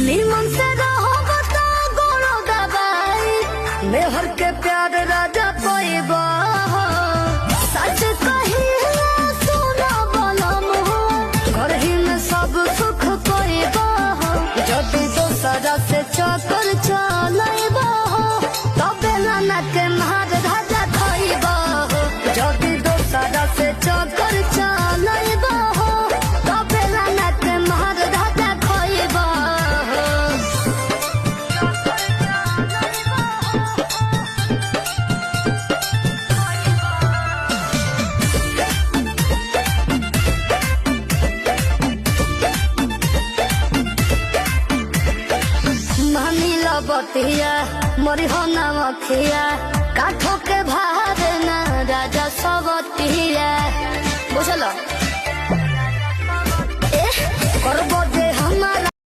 निमन से रहो बता गोरो दबाई मेहर के प्यार राजा पैबा सच कही सुना बलम घर ही में सब सुख पैबा जदि दोसरा से चक्कर चलैबा तबे लाना के मार राजा खैबा जदि दोसरा से चक्कर चलैबा तबे लाना के मार राजा खैबा। मानिला बतिया मोरी हो नमखिया काठों के भार ना राजा सबतिया बुझल।